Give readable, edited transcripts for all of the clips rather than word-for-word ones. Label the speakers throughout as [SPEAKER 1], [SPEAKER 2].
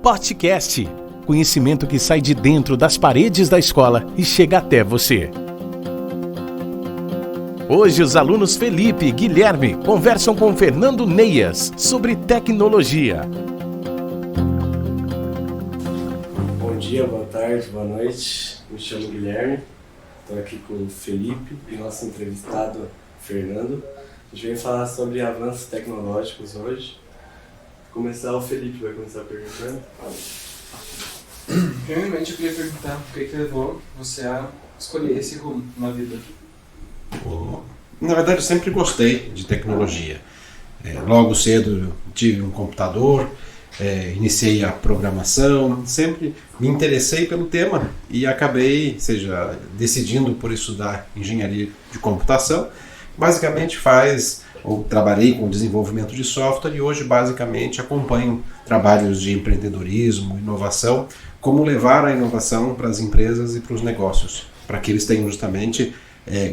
[SPEAKER 1] Podcast. Conhecimento que sai de dentro das paredes da escola e chega até você. Hoje os alunos Felipe e Guilherme conversam com Fernando Neias sobre tecnologia.
[SPEAKER 2] Bom dia, boa tarde, boa noite. Me chamo Guilherme, estou aqui com o Felipe e nosso entrevistado Fernando. A gente vem falar sobre avanços tecnológicos hoje. O Felipe vai começar perguntando.
[SPEAKER 3] Primeiramente eu queria perguntar o que levou você a escolher esse rumo na vida.
[SPEAKER 4] Na verdade, eu sempre gostei de tecnologia. Logo cedo tive um computador, iniciei a programação, sempre me interessei pelo tema e acabei, decidindo por estudar engenharia de computação. Basicamente trabalhei com desenvolvimento de software e hoje basicamente acompanho trabalhos de empreendedorismo, inovação, como levar a inovação para as empresas e para os negócios, para que eles tenham justamente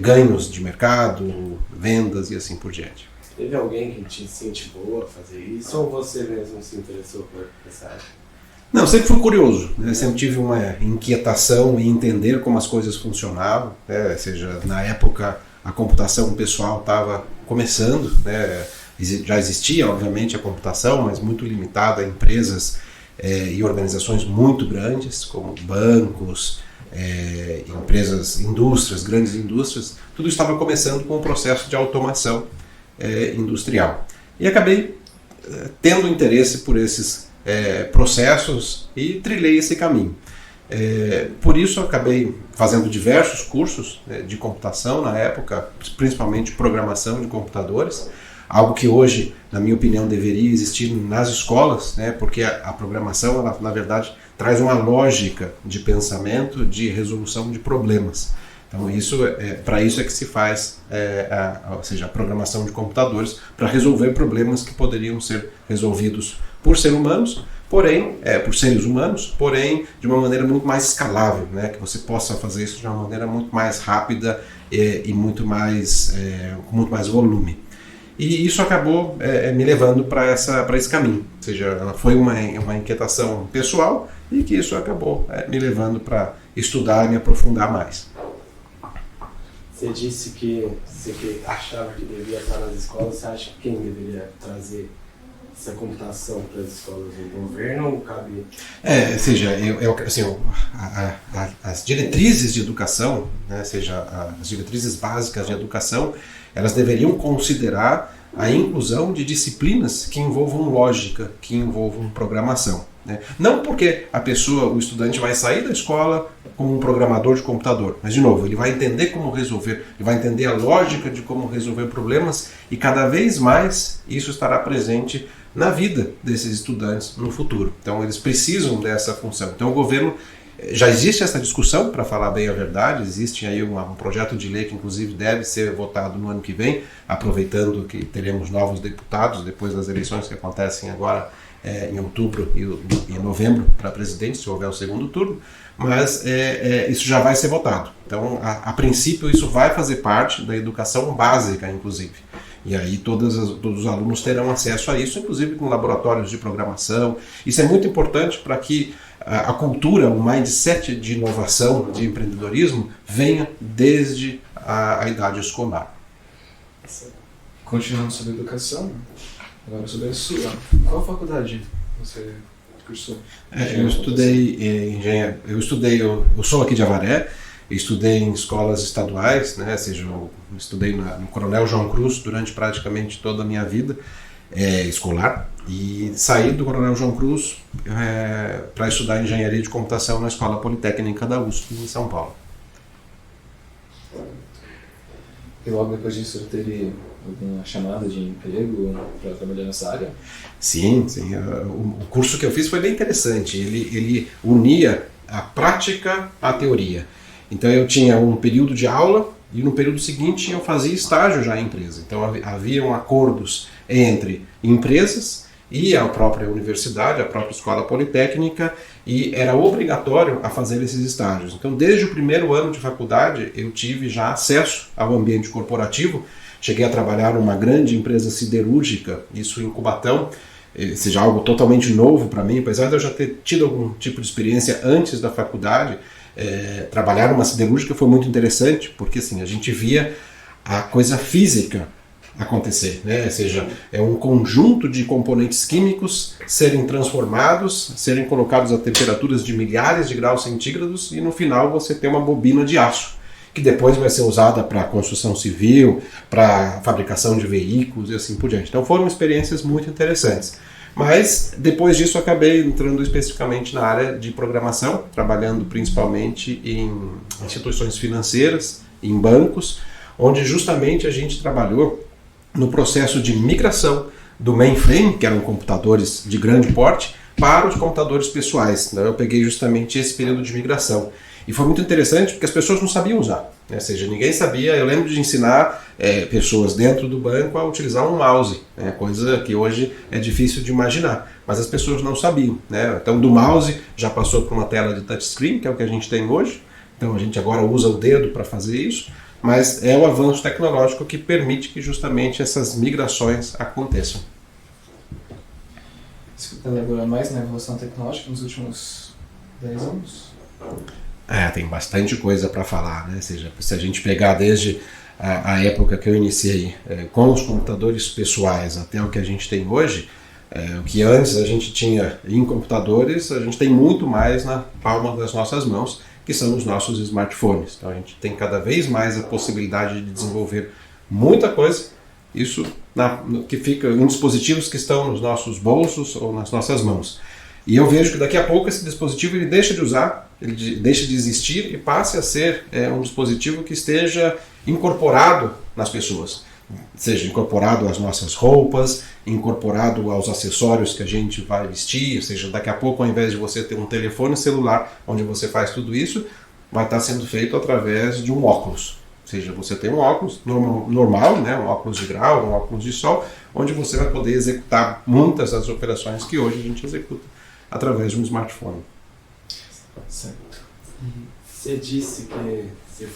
[SPEAKER 4] ganhos de mercado, vendas e assim por diante.
[SPEAKER 2] Teve alguém que te incentivou a fazer isso ou você mesmo se interessou por essa área?
[SPEAKER 4] Não, sempre fui curioso, né? Sempre tive uma inquietação em entender como as coisas funcionavam, né? Na época a computação pessoal estava começando, né? Já existia obviamente a computação, mas muito limitada a empresas e organizações muito grandes, como bancos, indústrias, grandes indústrias. Tudo estava começando com o processo de automação industrial. E acabei tendo interesse por esses processos e trilhei esse caminho. Por isso acabei fazendo diversos cursos de computação na época, principalmente programação de computadores, algo que hoje, na minha opinião, deveria existir nas escolas, né, porque a programação, ela, na verdade, traz uma lógica de pensamento, de resolução de problemas. Então, para isso é que se faz a programação de computadores, para resolver problemas que poderiam ser resolvidos por seres humanos, porém de uma maneira muito mais escalável, né? Que você possa fazer isso de uma maneira muito mais rápida e com muito mais volume. E isso acabou me levando para esse caminho. Ou seja, foi uma inquietação pessoal e que isso acabou me levando para estudar e me aprofundar mais.
[SPEAKER 2] Você disse que você achava que devia estar nas escolas. Você acha que quem deveria trazer essa computação para as escolas? O governo ou cabe? As diretrizes de educação, né, as diretrizes básicas de educação, elas deveriam considerar a inclusão de disciplinas que envolvam lógica, que envolvam programação. Né? Não porque o estudante vai sair da escola como um programador de computador, mas de novo, ele vai entender como resolver, ele vai entender a lógica de como resolver problemas e cada vez mais isso estará presente na vida desses estudantes no futuro. Então eles precisam dessa função. Então o governo, já existe essa discussão, para falar bem a verdade, existe aí um projeto de lei que inclusive deve ser votado no ano que vem, aproveitando que teremos novos deputados depois das eleições que acontecem agora em outubro e novembro para presidente, se houver o segundo turno, mas isso já vai ser votado. Então, a princípio, isso vai fazer parte da educação básica, inclusive. E aí todos os alunos terão acesso a isso, inclusive com laboratórios de programação. Isso é muito importante para que a cultura, o mindset de inovação, de empreendedorismo, venha desde a idade escolar. Continuando sobre educação, agora sobre a sua.
[SPEAKER 3] Qual faculdade você cursou?
[SPEAKER 4] Eu sou aqui de Avaré, estudei em escolas estaduais, né, estudei no Coronel João Cruz durante praticamente toda a minha vida escolar e saí do Coronel João Cruz para estudar engenharia de computação na Escola Politécnica da USP em São Paulo.
[SPEAKER 3] E logo depois disso eu teve alguma chamada de emprego para trabalhar nessa área?
[SPEAKER 4] Sim. O curso que eu fiz foi bem interessante. Ele unia a prática à teoria. Então eu tinha um período de aula e no período seguinte eu fazia estágio já em empresa. Então haviam acordos entre empresas e a própria universidade, a própria escola politécnica, e era obrigatório a fazer esses estágios. Então desde o primeiro ano de faculdade eu tive já acesso ao ambiente corporativo. Cheguei a trabalhar numa grande empresa siderúrgica, isso em Cubatão,
[SPEAKER 2] seja algo totalmente novo para mim, apesar de eu já ter tido algum tipo de experiência antes da faculdade. Trabalhar numa siderúrgica foi muito interessante, porque assim, a gente via a coisa física acontecer, né? Ou seja, é um conjunto de componentes químicos serem transformados, serem colocados a temperaturas de milhares de graus centígrados e no final você tem uma bobina de aço, que depois vai ser usada para construção civil, para fabricação de veículos e assim por diante. Então foram experiências muito interessantes. Mas depois disso eu acabei entrando especificamente na área de programação, trabalhando principalmente em instituições financeiras, em bancos, onde justamente a gente trabalhou no processo de migração do mainframe, que eram computadores de grande porte, para os computadores pessoais. Então eu peguei justamente esse período de migração. E foi muito interessante porque as pessoas não sabiam usar, né? Ou seja, ninguém sabia. Eu lembro de ensinar pessoas dentro do banco a utilizar um mouse, né? Coisa que hoje é difícil de imaginar, mas as pessoas não sabiam, né? Então do mouse já passou para uma tela de touchscreen, que é o que a gente tem hoje. Então a gente agora usa o dedo para fazer isso, mas é o avanço tecnológico que permite que justamente essas migrações aconteçam.
[SPEAKER 3] Escutando agora mais na evolução tecnológica nos últimos 10 anos?
[SPEAKER 2] Tem bastante coisa para falar, né? Ou seja, se a gente pegar desde a época que eu iniciei com os computadores pessoais até o que a gente tem hoje, o que antes a gente tinha em computadores, a gente tem muito mais na palma das nossas mãos, que são os nossos smartphones. Então a gente tem cada vez mais a possibilidade de desenvolver muita coisa, isso que fica em dispositivos que estão nos nossos bolsos ou nas nossas mãos. E eu vejo que daqui a pouco esse dispositivo ele deixa de usar, ele deixa de existir e passe a ser um dispositivo que esteja incorporado nas pessoas. Seja incorporado às nossas roupas, incorporado aos acessórios que a gente vai vestir, ou seja, daqui a pouco ao invés de você ter um telefone celular onde você faz tudo isso, vai estar sendo feito através de um óculos. Ou seja, você tem um óculos normal, né, um óculos de grau, um óculos de sol, onde você vai poder executar muitas das operações que hoje a gente executa através de um smartphone.
[SPEAKER 3] Certo.
[SPEAKER 5] Você disse que você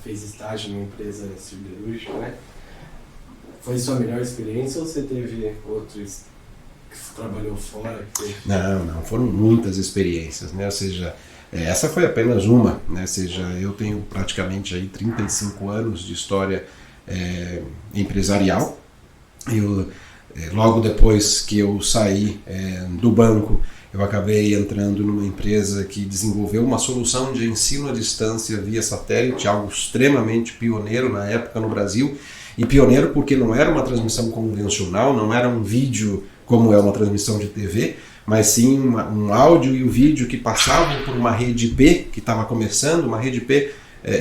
[SPEAKER 5] fez estágio numa empresa siderúrgica, né? Foi sua melhor experiência ou você teve outros que você trabalhou fora?
[SPEAKER 2] Não, foram muitas experiências, né? Ou seja, essa foi apenas uma, né? Ou seja, eu tenho praticamente aí 35 anos de história empresarial. Logo depois que eu saí do banco, eu acabei entrando numa empresa que desenvolveu uma solução de ensino à distância via satélite, algo extremamente pioneiro na época no Brasil. E pioneiro porque não era uma transmissão convencional, não era um vídeo como é uma transmissão de TV, mas sim um áudio e o vídeo que passavam por uma rede IP que estava começando. Uma rede IP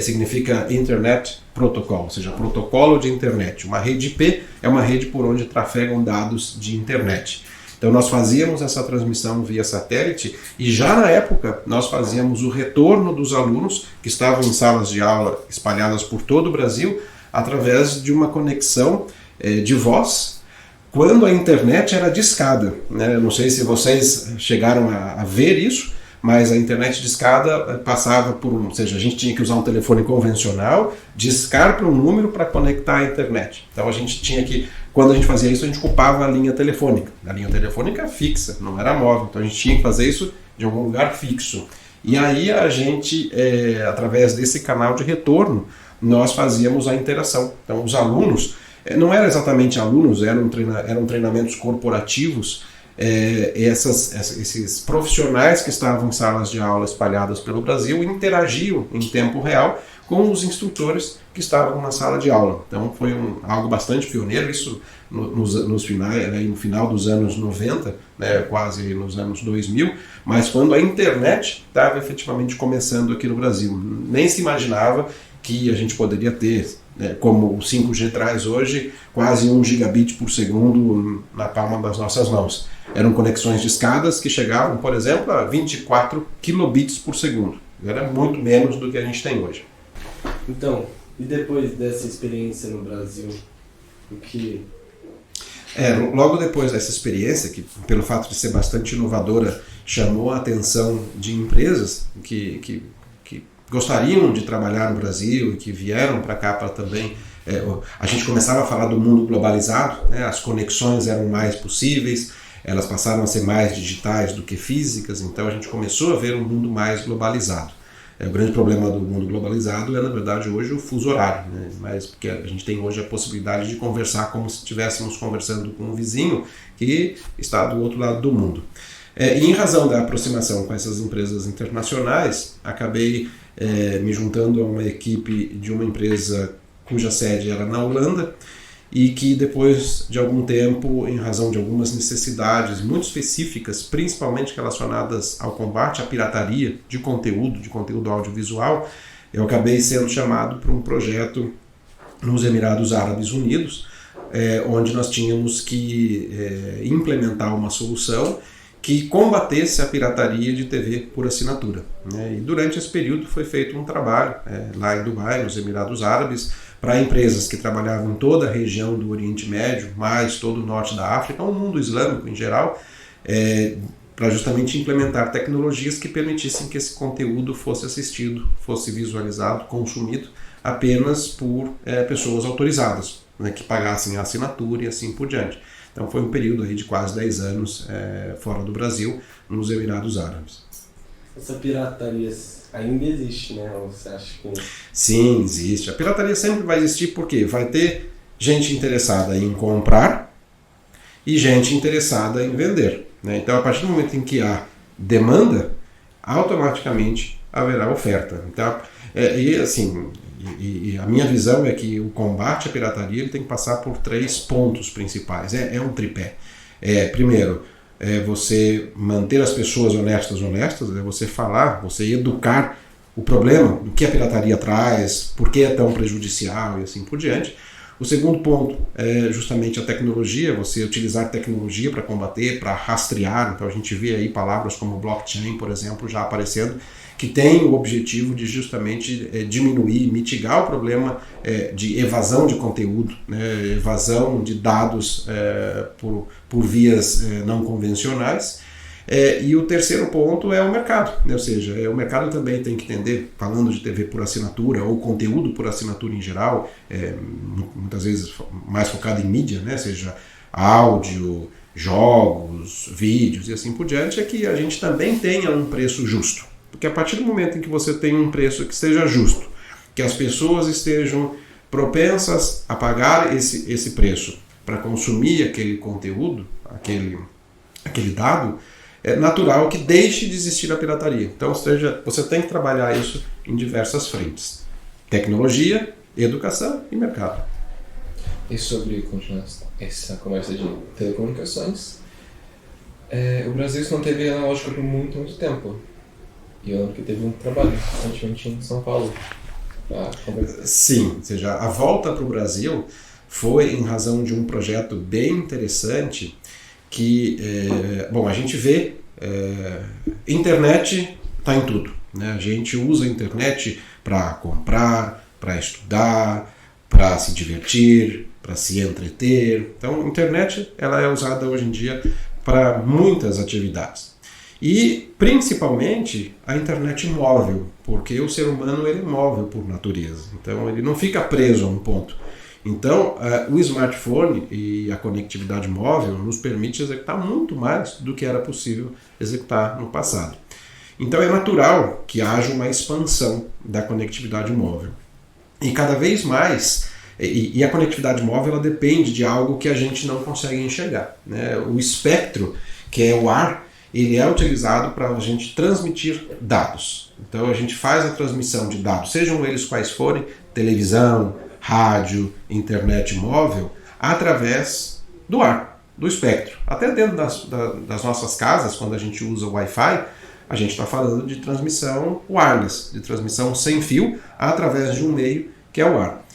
[SPEAKER 2] significa Internet Protocol, ou seja, protocolo de internet. Uma rede IP é uma rede por onde trafegam dados de internet. Então nós fazíamos essa transmissão via satélite e já na época nós fazíamos o retorno dos alunos que estavam em salas de aula espalhadas por todo o Brasil através de uma conexão de voz, quando a internet era discada, né? Não sei se vocês chegaram a ver isso, mas a internet discada passava ou seja, a gente tinha que usar um telefone convencional, discar para um número para conectar à internet. Então a gente tinha que, quando a gente fazia isso, a gente ocupava a linha telefônica fixa, não era móvel, então a gente tinha que fazer isso de algum lugar fixo. E aí a gente, através desse canal de retorno, nós fazíamos a interação. Então os alunos, não eram exatamente alunos, eram treinamentos corporativos, esses profissionais que estavam em salas de aula espalhadas pelo Brasil interagiam em tempo real com os instrutores que estavam na sala de aula. Então foi algo bastante pioneiro, isso no final dos anos 90, né, quase nos anos 2000, mas quando a internet estava efetivamente começando aqui no Brasil. Nem se imaginava que a gente poderia ter, como o 5G traz hoje, quase 1 gigabit por segundo na palma das nossas mãos. Eram conexões discadas que chegavam, por exemplo, a 24 kilobits por segundo. Era muito menos do que a gente tem hoje.
[SPEAKER 5] Então, e depois dessa experiência no Brasil, o que...
[SPEAKER 2] Logo depois dessa experiência, que pelo fato de ser bastante inovadora, chamou a atenção de empresas que gostariam de trabalhar no Brasil e que vieram para cá para também... a gente começava a falar do mundo globalizado, né? As conexões eram mais possíveis, elas passaram a ser mais digitais do que físicas, então a gente começou a ver um mundo mais globalizado. O grande problema do mundo globalizado é, na verdade, hoje o fuso horário, né? Mas porque a gente tem hoje a possibilidade de conversar como se estivéssemos conversando com um vizinho que está do outro lado do mundo. E em razão da aproximação com essas empresas internacionais, acabei me juntando a uma equipe de uma empresa cuja sede era na Holanda, e que depois de algum tempo, em razão de algumas necessidades muito específicas, principalmente relacionadas ao combate à pirataria de conteúdo audiovisual, eu acabei sendo chamado para um projeto nos Emirados Árabes Unidos, onde nós tínhamos que implementar uma solução que combatesse a pirataria de TV por assinatura, né? E durante esse período foi feito um trabalho lá em Dubai, nos Emirados Árabes, para empresas que trabalhavam em toda a região do Oriente Médio, mais todo o norte da África, o mundo islâmico em geral, para justamente implementar tecnologias que permitissem que esse conteúdo fosse assistido, fosse visualizado, consumido apenas por pessoas autorizadas, né, que pagassem a assinatura e assim por diante. Então foi um período aí de quase 10 anos fora do Brasil, nos Emirados Árabes.
[SPEAKER 5] Essa pirataria ainda existe, né? Ou você acha que...
[SPEAKER 2] Sim, existe. A pirataria sempre vai existir porque vai ter gente interessada em comprar e gente interessada em vender, né? Então, a partir do momento em que há demanda, automaticamente haverá oferta. Então, e a minha visão é que o combate à pirataria ele tem que passar por 3 pontos principais. É um tripé. Primeiro, você manter as pessoas honestas, você falar, você educar o problema, do que a pirataria traz, por que é tão prejudicial e assim por diante. O segundo ponto é justamente a tecnologia, você utilizar tecnologia para combater, para rastrear. Então a gente vê aí palavras como blockchain, por exemplo, já aparecendo, que tem o objetivo de justamente diminuir, mitigar o problema de evasão de conteúdo, né, evasão de dados por vias não convencionais. E o terceiro ponto é o mercado, né? Ou seja, o mercado também tem que entender, falando de TV por assinatura ou conteúdo por assinatura em geral, muitas vezes mais focado em mídia, né? Seja áudio, jogos, vídeos e assim por diante, é que a gente também tenha um preço justo. Porque a partir do momento em que você tem um preço que seja justo, que as pessoas estejam propensas a pagar esse preço para consumir aquele conteúdo, aquele dado, é natural que deixe de existir a pirataria. Então, ou seja, você tem que trabalhar isso em diversas frentes. Tecnologia, educação e mercado.
[SPEAKER 3] E sobre continuar essa conversa de telecomunicações, o Brasil se manteve analógico por muito, muito tempo. E eu lembro que teve um trabalho recentemente em São Paulo.
[SPEAKER 2] Sim, ou seja, a volta para o Brasil foi em razão de um projeto bem interessante que, a gente vê, internet está em tudo, né? A gente usa a internet para comprar, para estudar, para se divertir, para se entreter. Então, a internet ela é usada hoje em dia para muitas atividades. E, principalmente, a internet móvel, porque o ser humano ele é móvel por natureza. Então, ele não fica preso a um ponto. Então, o smartphone e a conectividade móvel nos permite executar muito mais do que era possível executar no passado. Então, é natural que haja uma expansão da conectividade móvel. E cada vez mais, e a conectividade móvel ela depende de algo que a gente não consegue enxergar, né? O espectro, que é o ar, ele é utilizado para a gente transmitir dados. Então, a gente faz a transmissão de dados, sejam eles quais forem, televisão, rádio, internet móvel, através do ar, do espectro. Até dentro das nossas casas, quando a gente usa o Wi-Fi, a gente está falando de transmissão wireless, de transmissão sem fio, através de um meio que é o ar.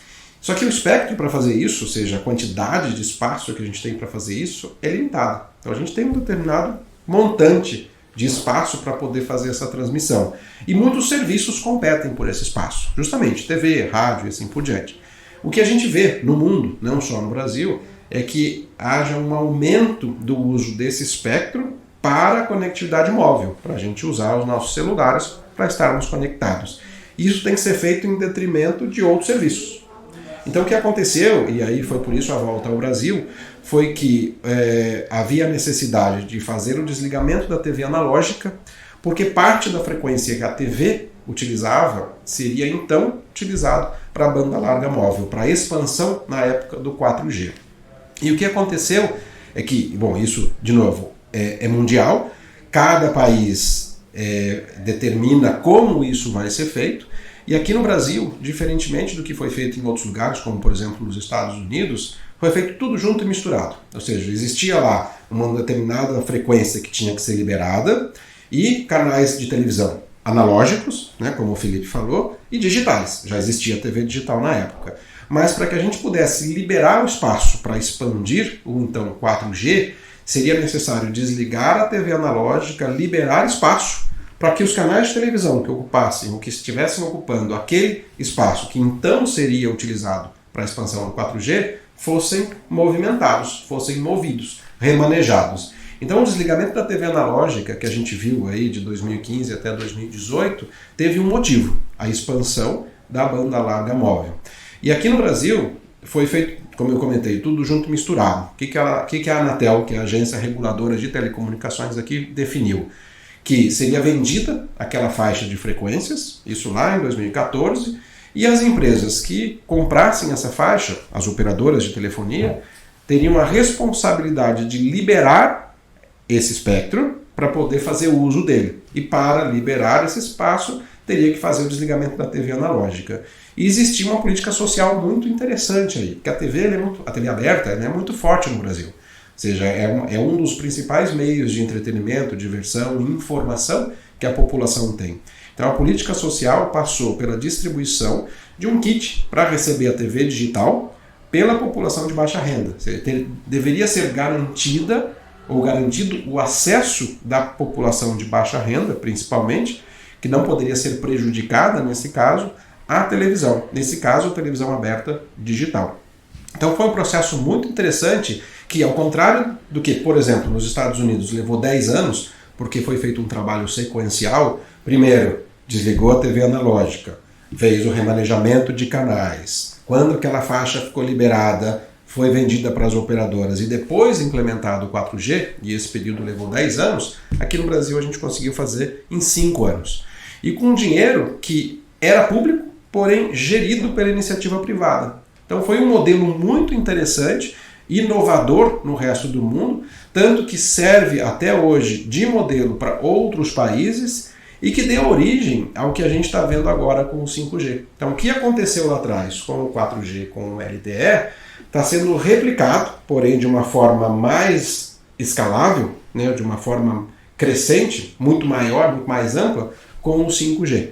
[SPEAKER 2] Só que o espectro para fazer isso, ou seja, a quantidade de espaço que a gente tem para fazer isso, é limitada. Então a gente tem um determinado montante de espaço para poder fazer essa transmissão. E muitos serviços competem por esse espaço, justamente TV, rádio e assim por diante. O que a gente vê no mundo, não só no Brasil, é que haja um aumento do uso desse espectro para a conectividade móvel, para a gente usar os nossos celulares para estarmos conectados. Isso tem que ser feito em detrimento de outros serviços. Então o que aconteceu, e aí foi por isso a volta ao Brasil, foi que havia necessidade de fazer o desligamento da TV analógica, porque parte da frequência que a TV utilizava seria então utilizado para a banda larga móvel, para a expansão na época do 4G. E o que aconteceu é que, bom, isso, de novo, é mundial, cada país determina como isso vai ser feito, e aqui no Brasil, diferentemente do que foi feito em outros lugares, como por exemplo nos Estados Unidos, foi feito tudo junto e misturado. Ou seja, existia lá uma determinada frequência que tinha que ser liberada e canais de televisão analógicos, né, como o Felipe falou, e digitais. Já existia TV digital na época. Mas para que a gente pudesse liberar o espaço para expandir o então 4G, seria necessário desligar a TV analógica, liberar espaço para que os canais de televisão que ocupassem ou que estivessem ocupando aquele espaço que então seria utilizado para a expansão do 4G fossem movimentados, fossem movidos, remanejados. Então o desligamento da TV analógica que a gente viu aí de 2015 até 2018 teve um motivo, a expansão da banda larga móvel. E aqui no Brasil foi feito, como eu comentei, tudo junto e misturado. O que a Anatel, que é a agência reguladora de telecomunicações aqui, definiu? Que seria vendida aquela faixa de frequências, isso lá em 2014, e as empresas que comprassem essa faixa, as operadoras de telefonia, teriam a responsabilidade de liberar esse espectro para poder fazer o uso dele. E para liberar esse espaço, teria que fazer o desligamento da TV analógica. E existia uma política social muito interessante aí, porque a TV aberta é muito forte no Brasil. Ou seja, é um dos principais meios de entretenimento, diversão e informação que a população tem. Então a política social passou pela distribuição de um kit para receber a TV digital pela população de baixa renda. Ou seja, deveria ser garantido o acesso da população de baixa renda, principalmente, que não poderia ser prejudicada, nesse caso, à televisão. Nesse caso, a televisão aberta digital. Então foi um processo muito interessante que, ao contrário do que, por exemplo, nos Estados Unidos levou 10 anos, porque foi feito um trabalho sequencial, primeiro desligou a TV analógica, fez o remanejamento de canais. Quando aquela faixa ficou liberada, foi vendida para as operadoras e depois implementado o 4G, e esse período levou 10 anos, aqui no Brasil a gente conseguiu fazer em 5 anos. E com dinheiro que era público, porém gerido pela iniciativa privada. Então foi um modelo muito interessante, inovador no resto do mundo, tanto que serve até hoje de modelo para outros países e que deu origem ao que a gente está vendo agora com o 5G. Então o que aconteceu lá atrás com o 4G, com o LTE, está sendo replicado, porém de uma forma mais escalável, né, de uma forma crescente, muito maior, muito mais ampla, com o 5G.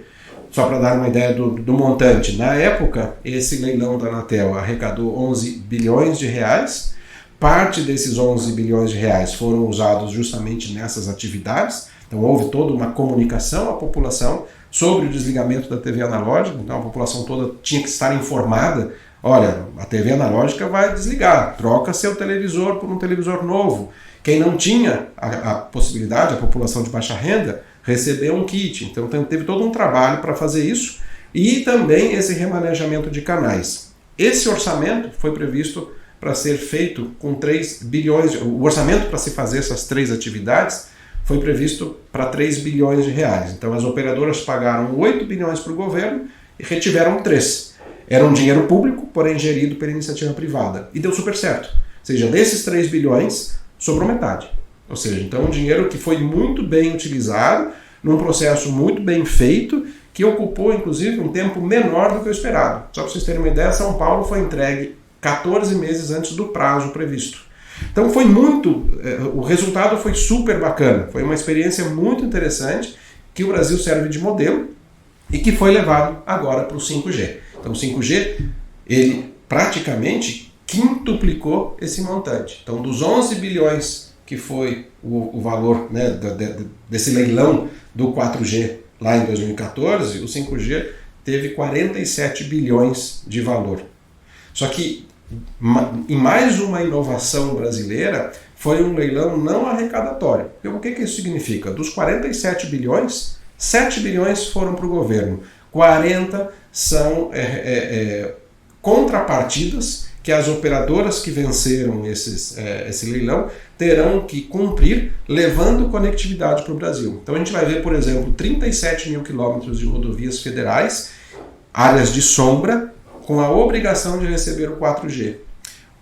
[SPEAKER 2] Só para dar uma ideia do montante, na época, esse leilão da Anatel arrecadou 11 bilhões de reais. Parte desses 11 bilhões de reais foram usados justamente nessas atividades. Então houve toda uma comunicação à população sobre o desligamento da TV analógica. Então a população toda tinha que estar informada. Olha, a TV analógica vai desligar, troca seu televisor por um televisor novo. Quem não tinha a possibilidade, a população de baixa renda, recebeu um kit. Então teve todo um trabalho para fazer isso e também esse remanejamento de canais. Esse orçamento foi previsto para ser feito com 3 bilhões, o orçamento para se fazer essas 3 atividades foi previsto para 3 bilhões de reais. Então as operadoras pagaram 8 bilhões para o governo e retiveram 3. Era um dinheiro público, porém gerido pela iniciativa privada. E deu super certo. Ou seja, desses 3 bilhões, sobrou metade. Ou seja, então um dinheiro que foi muito bem utilizado, num processo muito bem feito, que ocupou inclusive um tempo menor do que o esperado. Só para vocês terem uma ideia, São Paulo foi entregue 14 meses antes do prazo previsto. Então foi o resultado foi super bacana, foi uma experiência muito interessante, que o Brasil serve de modelo e que foi levado agora para o 5G. Então o 5G, ele praticamente quintuplicou esse montante. Então dos 11 bilhões que foi o valor, né, desse leilão do 4G lá em 2014, o 5G teve 47 bilhões de valor. Só que, em mais uma inovação brasileira, foi um leilão não arrecadatório. Então, o que isso significa? Dos 47 bilhões, 7 bilhões foram para o governo, 40 são contrapartidas que as operadoras que venceram esse leilão terão que cumprir levando conectividade para o Brasil. Então a gente vai ver, por exemplo, 37 mil quilômetros de rodovias federais, áreas de sombra, com a obrigação de receber o 4G.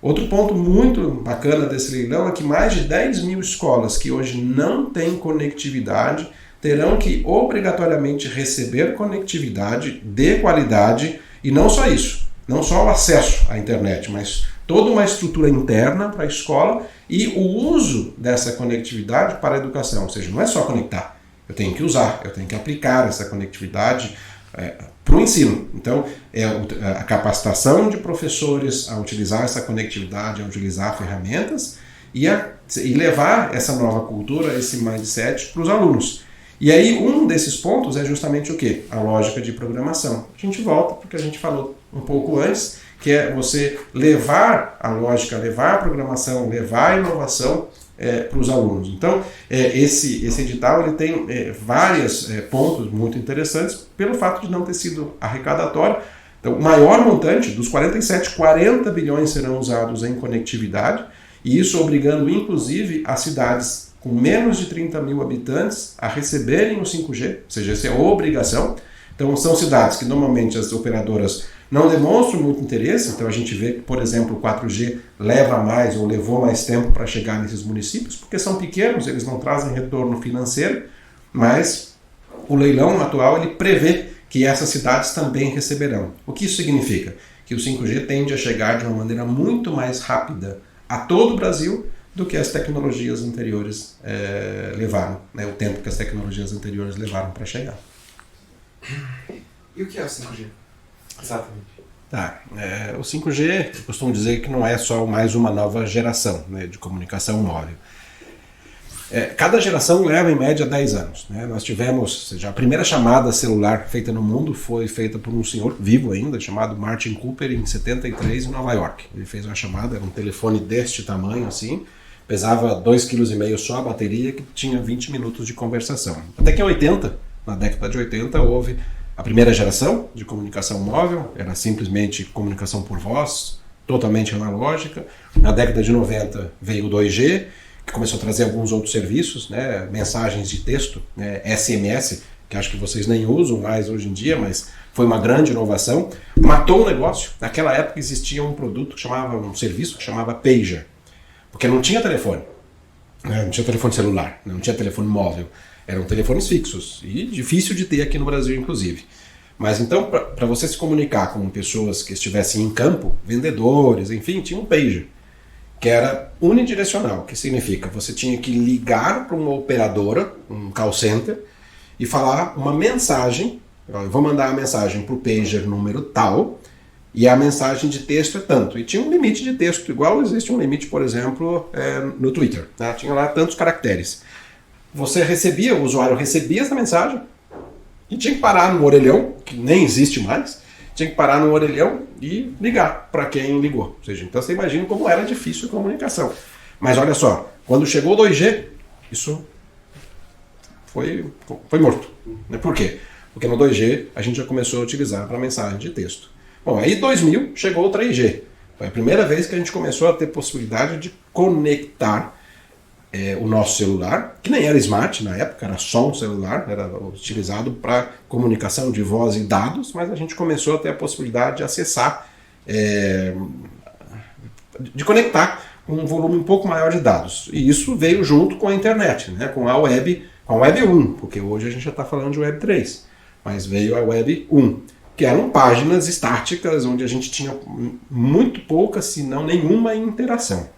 [SPEAKER 2] Outro ponto muito bacana desse leilão é que mais de 10 mil escolas que hoje não têm conectividade terão que obrigatoriamente receber conectividade de qualidade, e não só isso, não só o acesso à internet, mas toda uma estrutura interna para a escola e o uso dessa conectividade para a educação. Ou seja, não é só conectar, eu tenho que usar, eu tenho que aplicar essa conectividade para o ensino. Então, é a capacitação de professores a utilizar essa conectividade, a utilizar ferramentas e levar essa nova cultura, esse mindset para os alunos. E aí, um desses pontos é justamente o quê? A lógica de programação. A gente volta porque a gente falou um pouco antes, que é você levar a lógica, levar a programação, levar a inovação para os alunos. Então, esse edital ele tem vários pontos muito interessantes pelo fato de não ter sido arrecadatório. Então, o maior montante dos 47, 40 bilhões serão usados em conectividade, e isso obrigando inclusive as cidades com menos de 30 mil habitantes a receberem o 5G, ou seja, essa é a obrigação. Então, são cidades que normalmente as operadoras não demonstram muito interesse, então a gente vê que, por exemplo, o 4G leva mais ou levou mais tempo para chegar nesses municípios, porque são pequenos, eles não trazem retorno financeiro, mas o leilão atual ele prevê que essas cidades também receberão. O que isso significa? Que o 5G tende a chegar de uma maneira muito mais rápida a todo o Brasil do que as tecnologias anteriores levaram, né? O tempo que as tecnologias anteriores levaram para chegar.
[SPEAKER 3] E o que é o 5G? Exatamente.
[SPEAKER 2] Tá, o 5G, eu costumo dizer que não é só mais uma nova geração, né, de comunicação móvel. Cada geração leva em média 10 anos. Né? Nós tivemos, ou seja, a primeira chamada celular feita no mundo foi feita por um senhor vivo ainda, chamado Martin Cooper, em 73, em Nova York. Ele fez uma chamada, era um telefone deste tamanho assim, pesava 2,5 kg só a bateria, que tinha 20 minutos de conversação. Até que em 80, na década de 80, houve a primeira geração de comunicação móvel, era simplesmente comunicação por voz, totalmente analógica. Na década de 90 veio o 2G, que começou a trazer alguns outros serviços, né, mensagens de texto, né, SMS, que acho que vocês nem usam mais hoje em dia, mas foi uma grande inovação. Matou o negócio. Naquela época existia um serviço que chamava Pager, porque não tinha telefone, né, não tinha telefone celular, não tinha telefone móvel. Eram telefones fixos e difícil de ter aqui no Brasil, inclusive. Mas então, para você se comunicar com pessoas que estivessem em campo, vendedores, enfim, tinha um pager, que era unidirecional, que significa você tinha que ligar para uma operadora, um call center, e falar uma mensagem. Eu vou mandar a mensagem para o pager número tal, e a mensagem de texto é tanto. E tinha um limite de texto, igual existe um limite, por exemplo, no Twitter. Né? Tinha lá tantos caracteres. Você recebia, o usuário recebia essa mensagem e tinha que parar no orelhão, que nem existe mais, tinha que parar no orelhão e ligar para quem ligou. Ou seja, então você imagina como era difícil a comunicação. Mas olha só, quando chegou o 2G, isso foi morto. Por quê? Porque no 2G a gente já começou a utilizar para mensagem de texto. Bom, aí em 2000 chegou o 3G. Foi a primeira vez que a gente começou a ter possibilidade de conectar o nosso celular, que nem era smart na época, era só um celular, era utilizado para comunicação de voz e dados, mas a gente começou a ter a possibilidade de acessar, de conectar com um volume um pouco maior de dados. E isso veio junto com a internet, né, com a Web 1, porque hoje a gente já está falando de Web 3, mas veio a Web 1, que eram páginas estáticas onde a gente tinha muito pouca, se não nenhuma interação.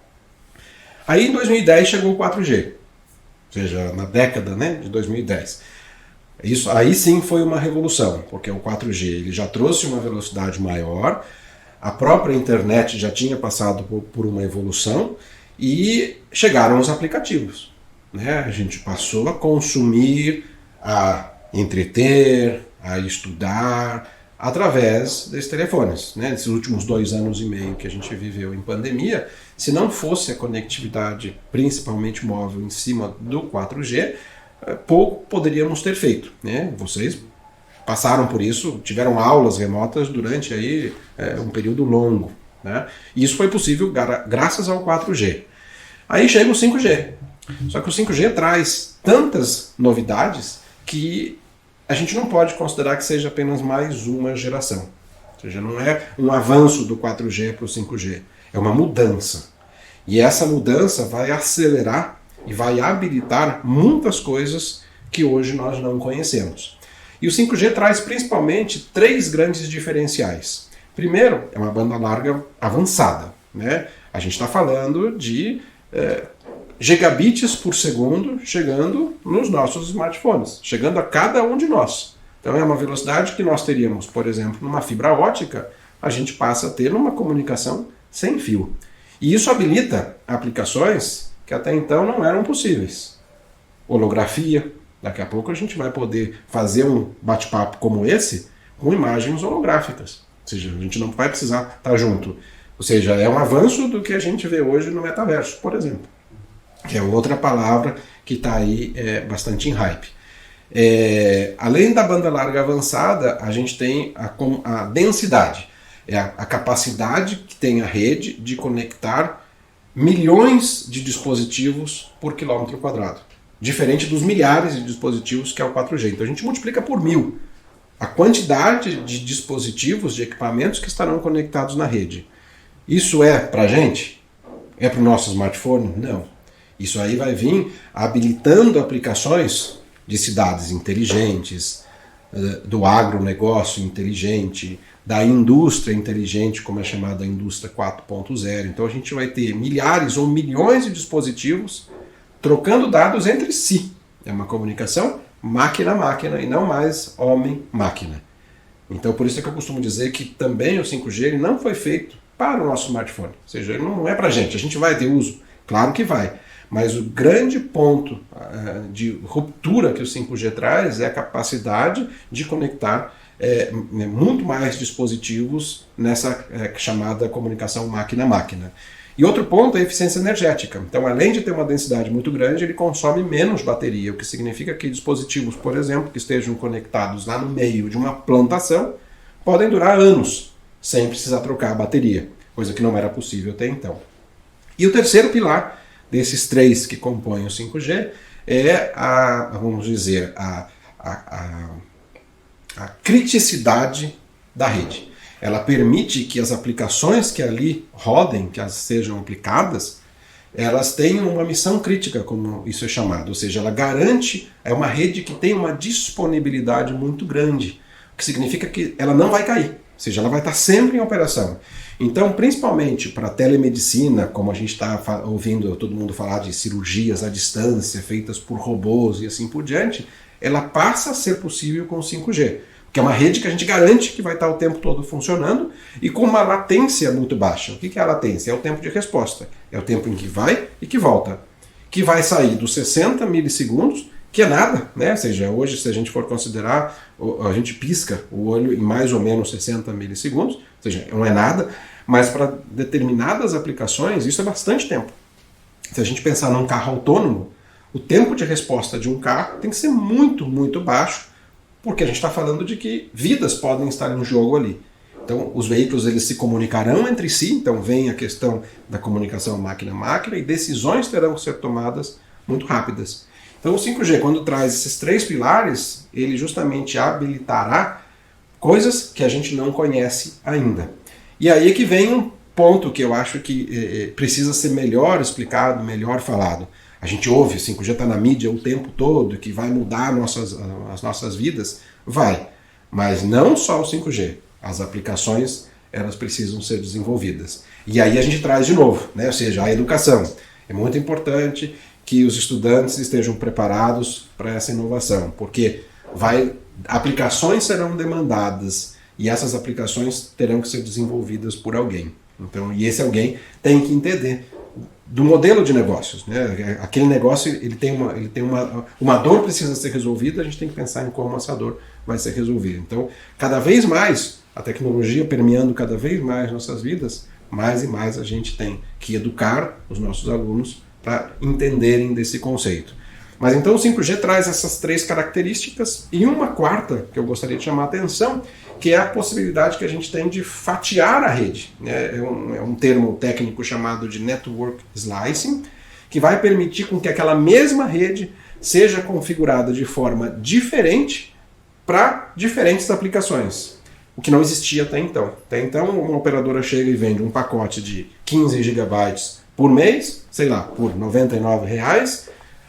[SPEAKER 2] Aí em 2010 chegou o 4G, ou seja, na década, né, de 2010. Isso, aí sim foi uma revolução, porque o 4G ele já trouxe uma velocidade maior, a própria internet já tinha passado por uma evolução e chegaram os aplicativos. Né? A gente passou a consumir, a entreter, a estudar através desses telefones. Né? Nesses últimos 2 anos e meio que a gente viveu em pandemia, se não fosse a conectividade, principalmente móvel, em cima do 4G, pouco poderíamos ter feito. Né? Vocês passaram por isso, tiveram aulas remotas durante aí, um período longo. né? E isso foi possível graças ao 4G. Aí chega o 5G. Só que o 5G traz tantas novidades que a gente não pode considerar que seja apenas mais uma geração. Ou seja, não é um avanço do 4G para o 5G, é uma mudança. E essa mudança vai acelerar e vai habilitar muitas coisas que hoje nós não conhecemos. E o 5G traz principalmente 3 grandes diferenciais. Primeiro, é uma banda larga avançada, né? A gente está falando de gigabits por segundo chegando nos nossos smartphones, chegando a cada um de nós. Então é uma velocidade que nós teríamos, por exemplo, numa fibra ótica, a gente passa a ter uma comunicação sem fio. E isso habilita aplicações que até então não eram possíveis. Holografia, daqui a pouco a gente vai poder fazer um bate-papo como esse com imagens holográficas. Ou seja, a gente não vai precisar estar junto. Ou seja, é um avanço do que a gente vê hoje no metaverso, por exemplo. Que é outra palavra que está aí bastante em hype. Além da banda larga avançada, a gente tem a densidade. É a capacidade que tem a rede de conectar milhões de dispositivos por quilômetro quadrado. Diferente dos milhares de dispositivos que é o 4G. Então a gente multiplica por 1000 a quantidade de dispositivos, de equipamentos que estarão conectados na rede. Isso é para a gente? É para o nosso smartphone? Não. Isso aí vai vir habilitando aplicações de cidades inteligentes, do agronegócio inteligente, da indústria inteligente, como é chamada a indústria 4.0. Então a gente vai ter milhares ou milhões de dispositivos trocando dados entre si. É uma comunicação máquina-máquina e não mais homem-máquina. Então por isso é que eu costumo dizer que também o 5G ele não foi feito para o nosso smartphone. Ou seja, ele não é para a gente vai ter uso. Claro que vai. Mas o grande ponto de ruptura que o 5G traz é a capacidade de conectar muito mais dispositivos nessa chamada comunicação máquina-máquina. E outro ponto é a eficiência energética. Então, além de ter uma densidade muito grande, ele consome menos bateria, o que significa que dispositivos, por exemplo, que estejam conectados lá no meio de uma plantação, podem durar anos, sem precisar trocar a bateria, coisa que não era possível até então. E o terceiro pilar desses 3 que compõem o 5G é vamos dizer, a criticidade da rede. Ela permite que as aplicações que ali rodem, que elas sejam aplicadas, elas tenham uma missão crítica, como isso é chamado. Ou seja, ela garante, é uma rede que tem uma disponibilidade muito grande, o que significa que ela não vai cair. Ou seja, ela vai estar sempre em operação. Então, principalmente para telemedicina, como a gente está ouvindo todo mundo falar de cirurgias à distância, feitas por robôs e assim por diante, ela passa a ser possível com o 5G. Que é uma rede que a gente garante que vai estar o tempo todo funcionando e com uma latência muito baixa. O que é a latência? É o tempo de resposta. É o tempo em que vai e que volta. Que vai sair dos 60 milissegundos, que é nada, né? Ou seja, hoje, se a gente for considerar, a gente pisca o olho em mais ou menos 60 milissegundos, ou seja, não é nada, mas para determinadas aplicações isso é bastante tempo. Se a gente pensar num carro autônomo, o tempo de resposta de um carro tem que ser muito, muito baixo, porque a gente está falando de que vidas podem estar em jogo ali. Então, os veículos eles se comunicarão entre si, então vem a questão da comunicação máquina-máquina e decisões terão que ser tomadas muito rápidas. Então, o 5G, quando traz esses 3 pilares, ele justamente habilitará coisas que a gente não conhece ainda. E aí é que vem um ponto que eu acho que precisa ser melhor explicado, melhor falado. A gente ouve, o 5G está na mídia o tempo todo, que vai mudar as nossas vidas. Vai. Mas não só o 5G. As aplicações, elas precisam ser desenvolvidas. E aí a gente traz de novo, né? Ou seja, a educação. É muito importante que os estudantes estejam preparados para essa inovação, porque aplicações serão demandadas e essas aplicações terão que ser desenvolvidas por alguém. Então, e esse alguém tem que entender do modelo de negócios, né? Aquele negócio ele tem uma dor precisa ser resolvida, a gente tem que pensar em como essa dor vai ser resolvida. Então, cada vez mais a tecnologia permeando cada vez mais nossas vidas, mais e mais a gente tem que educar os nossos alunos para entenderem desse conceito. Mas então o 5G traz essas 3 características e uma quarta que eu gostaria de chamar a atenção, porque é a possibilidade que a gente tem de fatiar a rede. Né? É um termo técnico chamado de network slicing, que vai permitir com que aquela mesma rede seja configurada de forma diferente para diferentes aplicações, o que não existia até então. Até então, uma operadora chega e vende um pacote de 15 GB por mês, sei lá, por R$ 99,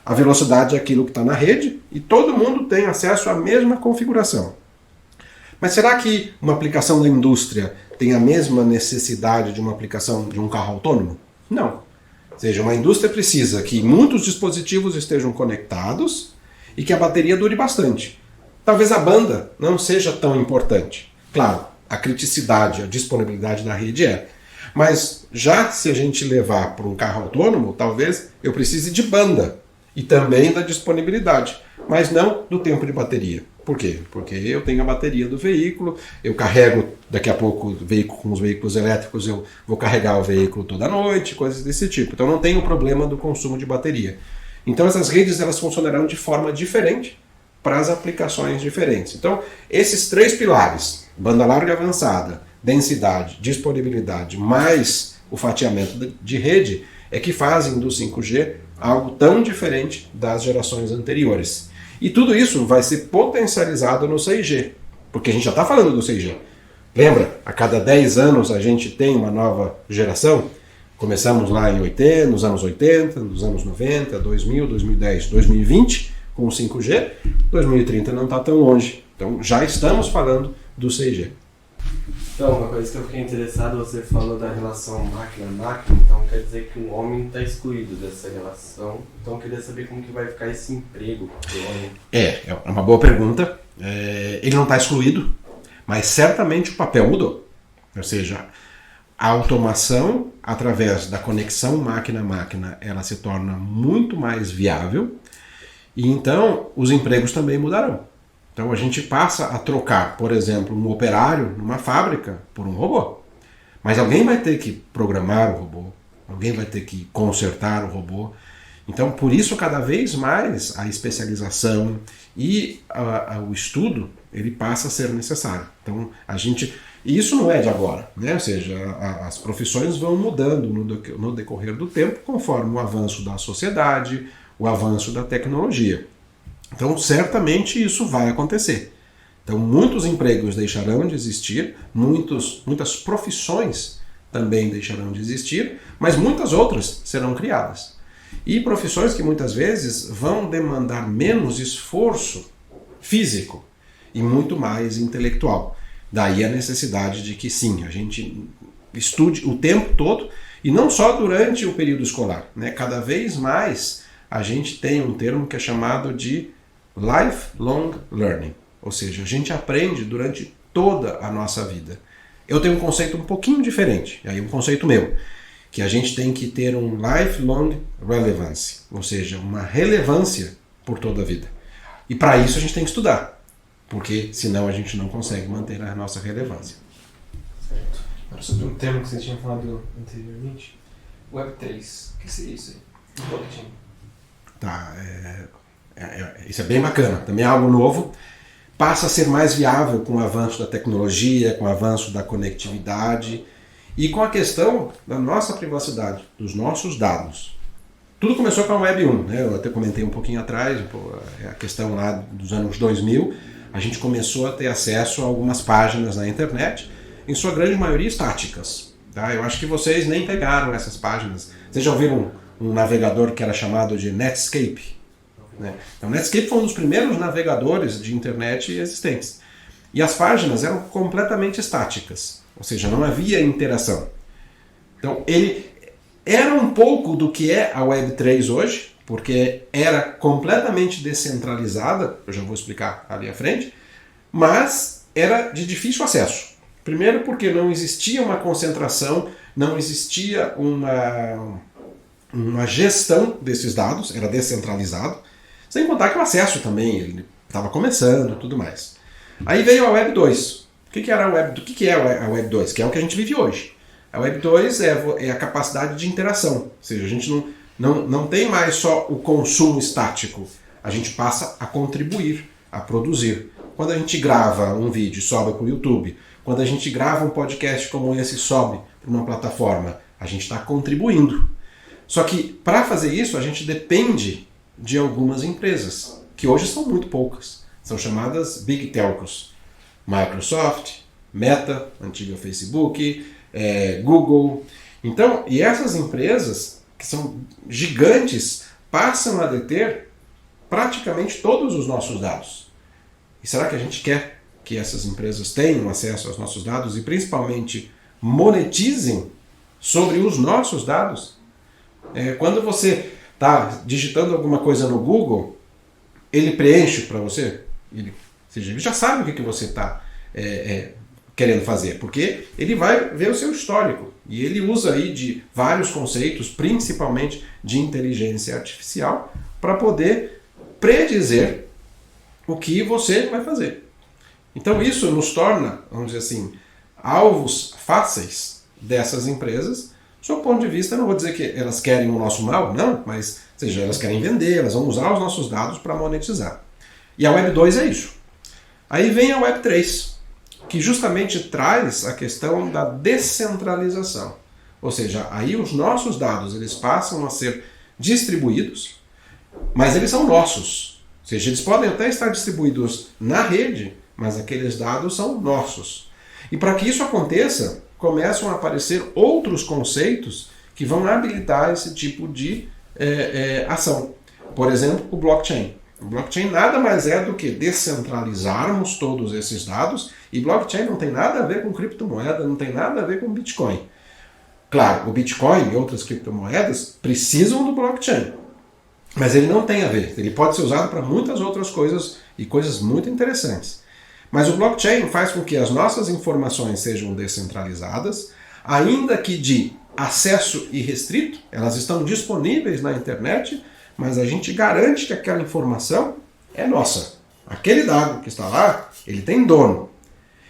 [SPEAKER 2] a velocidade é aquilo que está na rede e todo mundo tem acesso à mesma configuração. Mas será que uma aplicação da indústria tem a mesma necessidade de uma aplicação de um carro autônomo? Não. Ou seja, uma indústria precisa que muitos dispositivos estejam conectados e que a bateria dure bastante. Talvez a banda não seja tão importante. Claro, a criticidade, a disponibilidade da rede é. Mas já se a gente levar para um carro autônomo, talvez eu precise de banda e também da disponibilidade, mas não do tempo de bateria. Por quê? Porque eu tenho a bateria do veículo, eu carrego daqui a pouco o veículo com os veículos elétricos, eu vou carregar o veículo toda noite, coisas desse tipo. Então não tem o problema do consumo de bateria. Então essas redes elas funcionarão de forma diferente para as aplicações diferentes. Então esses 3 pilares, banda larga avançada, densidade, disponibilidade, mais o fatiamento de rede, é que fazem do 5G algo tão diferente das gerações anteriores. E tudo isso vai ser potencializado no 6G, porque a gente já está falando do 6G. Lembra? A cada 10 anos a gente tem uma nova geração. Começamos lá nos anos 80, nos anos 90, 2000, 2010, 2020 com o 5G. 2030 não está tão longe. Então já estamos falando do 6G.
[SPEAKER 5] Então, uma coisa que eu fiquei interessado, você falou da relação máquina-máquina, então quer dizer que o homem está excluído dessa relação. Então eu queria saber como que vai ficar esse emprego do homem.
[SPEAKER 2] É uma boa pergunta. Ele não está excluído, mas certamente o papel mudou. Ou seja, a automação, através da conexão máquina-máquina, ela se torna muito mais viável e então os empregos também mudarão. Então a gente passa a trocar, por exemplo, um operário numa fábrica por um robô. Mas alguém vai ter que programar o robô, alguém vai ter que consertar o robô. Então, por isso, cada vez mais a especialização e o estudo ele passa a ser necessário. Então, e isso não é de agora, né? Ou seja, as profissões vão mudando no decorrer do tempo, conforme o avanço da sociedade, o avanço da tecnologia. Então, certamente isso vai acontecer. Então, muitos empregos deixarão de existir, muitas profissões também deixarão de existir, mas muitas outras serão criadas. E profissões que muitas vezes vão demandar menos esforço físico e muito mais intelectual. Daí a necessidade de que sim, a gente estude o tempo todo e não só durante o período escolar, né? Cada vez mais a gente tem um termo que é chamado de lifelong learning, ou seja, a gente aprende durante toda a nossa vida. Eu tenho um conceito um pouquinho diferente, aí um conceito meu, que a gente tem que ter um lifelong relevance, ou seja, uma relevância por toda a vida. E para isso a gente tem que estudar, porque senão a gente não consegue manter a nossa relevância.
[SPEAKER 3] Certo. Agora sobre um tema que você tinha falado anteriormente, Web3, o que seria isso aí? Um pouquinho.
[SPEAKER 2] Tá, isso é bem bacana, também é algo novo, passa a ser mais viável com o avanço da tecnologia, com o avanço da conectividade e com a questão da nossa privacidade, dos nossos dados. Tudo começou com a Web 1, né? Eu até comentei um pouquinho atrás, a questão lá dos anos 2000, a gente começou a ter acesso a algumas páginas na internet, em sua grande maioria estáticas. Tá? Eu acho que vocês nem pegaram essas páginas. Vocês já ouviram um navegador que era chamado de Netscape? Né? Então, Netscape foi um dos primeiros navegadores de internet existentes. E as páginas eram completamente estáticas, ou seja, não havia interação. Então, ele era um pouco do que é a Web3 hoje, porque era completamente descentralizada, eu já vou explicar ali à frente, mas era de difícil acesso. Primeiro porque não existia uma concentração, não existia uma gestão desses dados, era descentralizado. Sem contar que o acesso também, ele estava começando e tudo mais. Aí veio a Web 2. O que é a Web 2? Que é o que a gente vive hoje. A Web 2 é a capacidade de interação. Ou seja, a gente não tem mais só o consumo estático. A gente passa a contribuir, a produzir. quando a gente grava um vídeo e sobe para o YouTube, quando a gente grava um podcast como esse e sobe para uma plataforma, a gente está contribuindo. Só que para fazer isso a gente depende de algumas empresas, que hoje são muito poucas. São chamadas Big Telcos. Microsoft, Meta, antiga Facebook, Google. Então, e essas empresas, que são gigantes, passam a deter praticamente todos os nossos dados. E será que a gente quer que essas empresas tenham acesso aos nossos dados e principalmente monetizem sobre os nossos dados? Quando você está digitando alguma coisa no Google, ele preenche para você. Ele já sabe o que você está querendo fazer, porque ele vai ver o seu histórico. E ele usa aí de vários conceitos, principalmente de inteligência artificial, para poder predizer o que você vai fazer. Então isso nos torna, vamos dizer assim, alvos fáceis dessas empresas. Do seu ponto de vista, não vou dizer que elas querem o nosso mal, não, mas seja, elas querem vender, elas vão usar os nossos dados para monetizar. E a Web 2 é isso. Aí vem a Web 3, que justamente traz a questão da descentralização. Ou seja, aí os nossos dados eles passam a ser distribuídos, mas eles são nossos. Ou seja, eles podem até estar distribuídos na rede, mas aqueles dados são nossos. E para que isso aconteça, começam a aparecer outros conceitos que vão habilitar esse tipo de ação. Por exemplo, o blockchain. O blockchain nada mais é do que descentralizarmos todos esses dados, e blockchain não tem nada a ver com criptomoeda, não tem nada a ver com Bitcoin. Claro, o Bitcoin e outras criptomoedas precisam do blockchain, mas ele não tem a ver. Ele pode ser usado para muitas outras coisas e coisas muito interessantes. Mas o blockchain faz com que as nossas informações sejam descentralizadas, ainda que de acesso irrestrito, elas estão disponíveis na internet, mas a gente garante que aquela informação é nossa. Aquele dado que está lá, ele tem dono.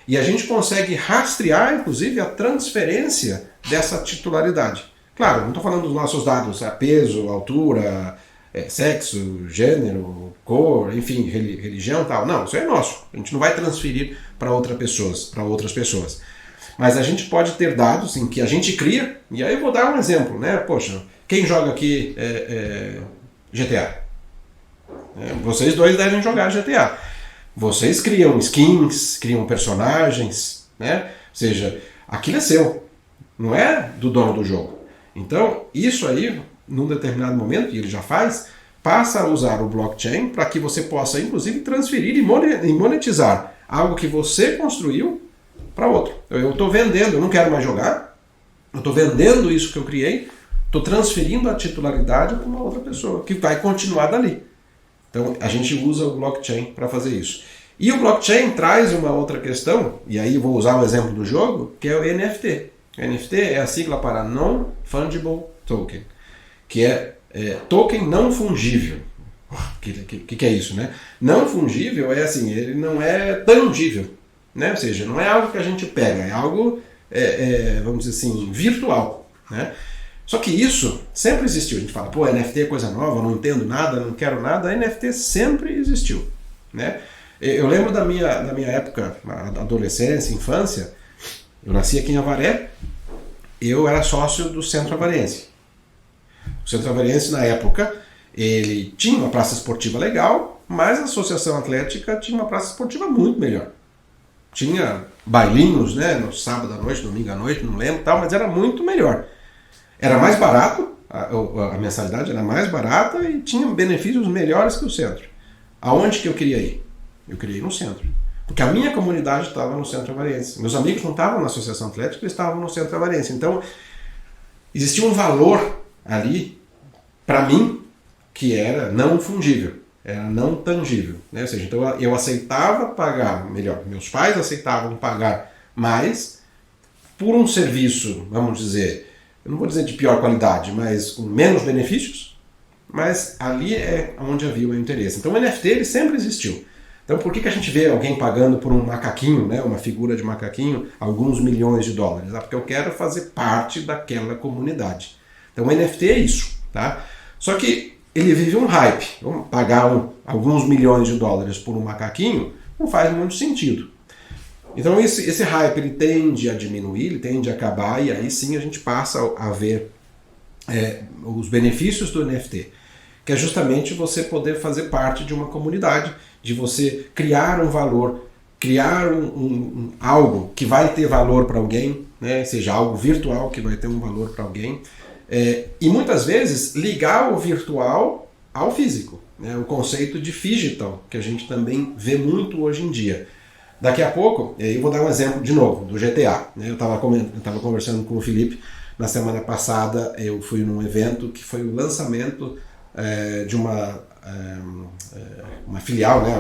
[SPEAKER 2] E a gente consegue rastrear, inclusive, a transferência dessa titularidade. Claro, não estou falando dos nossos dados, peso, altura, sexo, gênero, cor, enfim, religião e tal. Não, isso é nosso. A gente não vai transferir para outras pessoas. Mas a gente pode ter dados em que a gente cria, e aí eu vou dar um exemplo, né? Poxa, quem joga aqui GTA? Vocês dois devem jogar GTA. Vocês criam skins, criam personagens, né? Ou seja, aquilo é seu, não é do dono do jogo. Então, isso aí, num determinado momento, e ele já faz, passa a usar o blockchain para que você possa, inclusive, transferir e monetizar algo que você construiu para outro. Eu estou vendendo, eu não quero mais jogar, eu estou vendendo isso que eu criei, estou transferindo a titularidade para uma outra pessoa, que vai continuar dali. Então, a gente usa o blockchain para fazer isso. E o blockchain traz uma outra questão, e aí eu vou usar o exemplo do jogo, que é o NFT. O NFT é a sigla para Non-Fungible Token, que é token não fungível. O que é isso, né? Não fungível é assim, ele não é tangível, né? Ou seja, não é algo que a gente pega, é algo, vamos dizer assim, virtual, né? Só que isso sempre existiu. A gente fala, pô, NFT é coisa nova, não entendo nada, não quero nada. A NFT sempre existiu, né? Eu lembro da minha época, adolescência, infância, eu nasci aqui em Avaré, eu era sócio do Centro Avarense. O Centro Avarense, na época, ele tinha uma praça esportiva legal, mas a Associação Atlética tinha uma praça esportiva muito melhor. Tinha bailinhos, né, no sábado à noite, domingo à noite, não lembro, tal, mas era muito melhor. Era mais barato, a mensalidade era mais barata e tinha benefícios melhores que o centro. Aonde que eu queria ir? Eu queria ir no centro. Porque a minha comunidade estava no Centro Avarense. Meus amigos não estavam na Associação Atlética, eles estavam no Centro Avarense. Então, existia um valor ali, para mim, que era não fungível, era não tangível, né? Ou seja, então eu aceitava pagar, melhor, meus pais aceitavam pagar mais por um serviço, vamos dizer, eu não vou dizer de pior qualidade, mas com menos benefícios, mas ali é onde havia o meu interesse. Então o NFT ele sempre existiu. Então por que a gente vê alguém pagando por um macaquinho, né, uma figura de macaquinho, alguns milhões de dólares? Porque eu quero fazer parte daquela comunidade. Então o NFT é isso, tá? Só que ele vive um hype. Vamos pagar alguns milhões de dólares por um macaquinho, não faz muito sentido. Então esse hype ele tende a diminuir, ele tende a acabar, e aí sim a gente passa a ver os benefícios do NFT, que é justamente você poder fazer parte de uma comunidade, de você criar um valor, criar algo que vai ter valor para alguém, né? Seja algo virtual que vai ter um valor para alguém, e muitas vezes ligar o virtual ao físico, né? O conceito de phygital, que a gente também vê muito hoje em dia. Daqui a pouco, eu vou dar um exemplo de novo, do GTA. Eu estava conversando com o Felipe na semana passada, eu fui num evento que foi o lançamento de uma filial, né,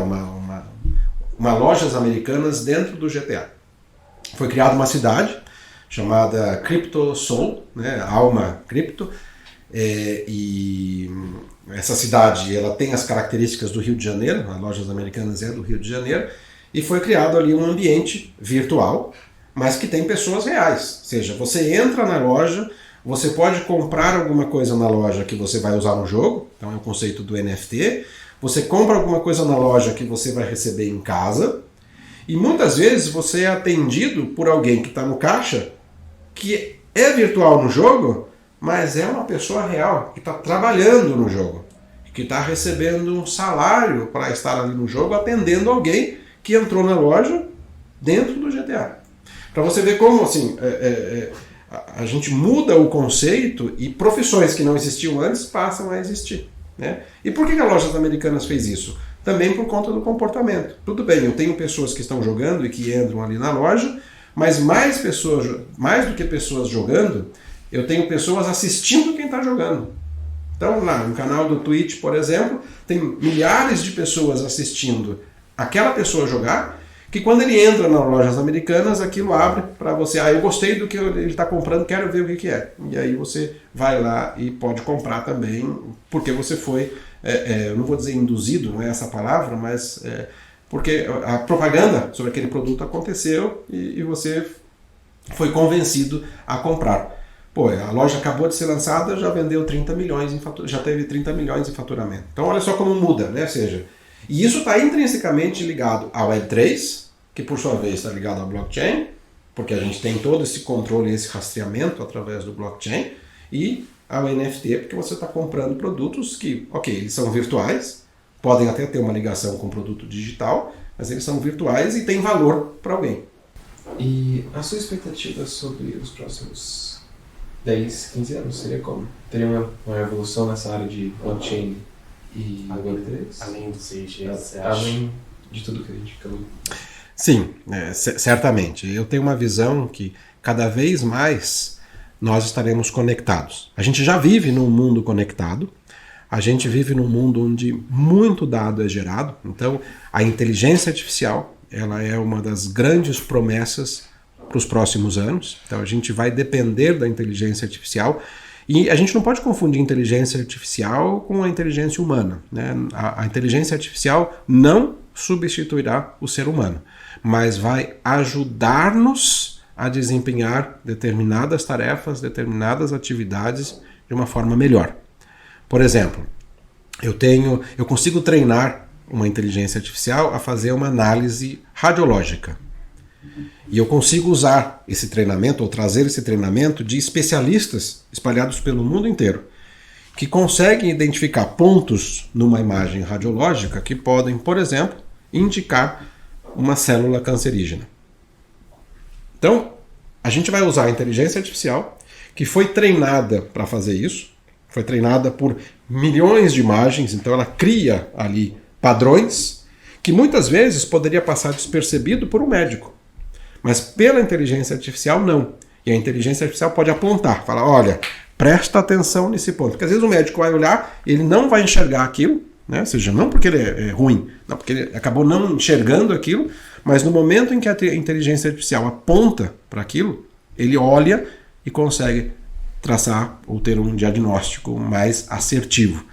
[SPEAKER 2] uma lojas americanas dentro do GTA. Foi criada uma cidade chamada Crypto Soul, né, Alma Cripto, e essa cidade ela tem as características do Rio de Janeiro, as lojas americanas é do Rio de Janeiro, e foi criado ali um ambiente virtual, mas que tem pessoas reais. Ou seja, você entra na loja, você pode comprar alguma coisa na loja que você vai usar no jogo, então é o conceito do NFT, você compra alguma coisa na loja que você vai receber em casa, e muitas vezes você é atendido por alguém que está no caixa, que é virtual no jogo, mas é uma pessoa real, que está trabalhando no jogo, que está recebendo um salário para estar ali no jogo, atendendo alguém que entrou na loja dentro do GTA. Para você ver como assim, a gente muda o conceito e profissões que não existiam antes passam a existir. Né? E por que a Lojas Americanas fez isso? Também por conta do comportamento. Tudo bem, eu tenho pessoas que estão jogando e que entram ali na loja, mas mais do que pessoas jogando, eu tenho pessoas assistindo quem está jogando. Então lá no canal do Twitch, por exemplo, tem milhares de pessoas assistindo aquela pessoa jogar, que quando ele entra nas Lojas Americanas, aquilo abre para você, eu gostei do que ele está comprando, quero ver o que é. E aí você vai lá e pode comprar também, porque você foi, eu não vou dizer induzido, não é essa palavra, mas porque a propaganda sobre aquele produto aconteceu e você foi convencido a comprar. Pô, a loja acabou de ser lançada, já vendeu 30 milhões, já teve 30 milhões em faturamento. Então olha só como muda, né? Ou seja, e isso está intrinsecamente ligado ao Web3, que por sua vez está ligado ao blockchain, porque a gente tem todo esse controle, esse rastreamento através do blockchain, e ao NFT, porque você está comprando produtos que, ok, eles são virtuais, podem até ter uma ligação com o produto digital, mas eles são virtuais e têm valor para alguém.
[SPEAKER 3] E a sua expectativa sobre os próximos 10, 15 anos seria como? Teria uma evolução nessa área de blockchain e Web3?
[SPEAKER 5] Além do 6G, você acha?
[SPEAKER 3] Além de tudo que a gente acabou.
[SPEAKER 2] Sim, certamente. Eu tenho uma visão que cada vez mais nós estaremos conectados. A gente já vive num mundo conectado, a gente vive num mundo onde muito dado é gerado, então a inteligência artificial ela é uma das grandes promessas para os próximos anos, então a gente vai depender da inteligência artificial. E a gente não pode confundir inteligência artificial com a inteligência humana. Né? A inteligência artificial não substituirá o ser humano, mas vai ajudar-nos a desempenhar determinadas tarefas, determinadas atividades de uma forma melhor. Por exemplo, eu consigo treinar uma inteligência artificial a fazer uma análise radiológica. E eu consigo usar esse treinamento, ou trazer esse treinamento de especialistas espalhados pelo mundo inteiro, que conseguem identificar pontos numa imagem radiológica que podem, por exemplo, indicar uma célula cancerígena. Então, a gente vai usar a inteligência artificial, que foi treinada para fazer isso, foi treinada por milhões de imagens, então ela cria ali padrões que muitas vezes poderia passar despercebido por um médico. Mas pela inteligência artificial, não. E a inteligência artificial pode apontar, falar, olha, presta atenção nesse ponto. Porque às vezes o médico vai olhar, ele não vai enxergar aquilo, né? Ou seja, não porque ele é ruim, não porque ele acabou não enxergando aquilo, mas no momento em que a inteligência artificial aponta para aquilo, ele olha e consegue traçar ou ter um diagnóstico mais assertivo.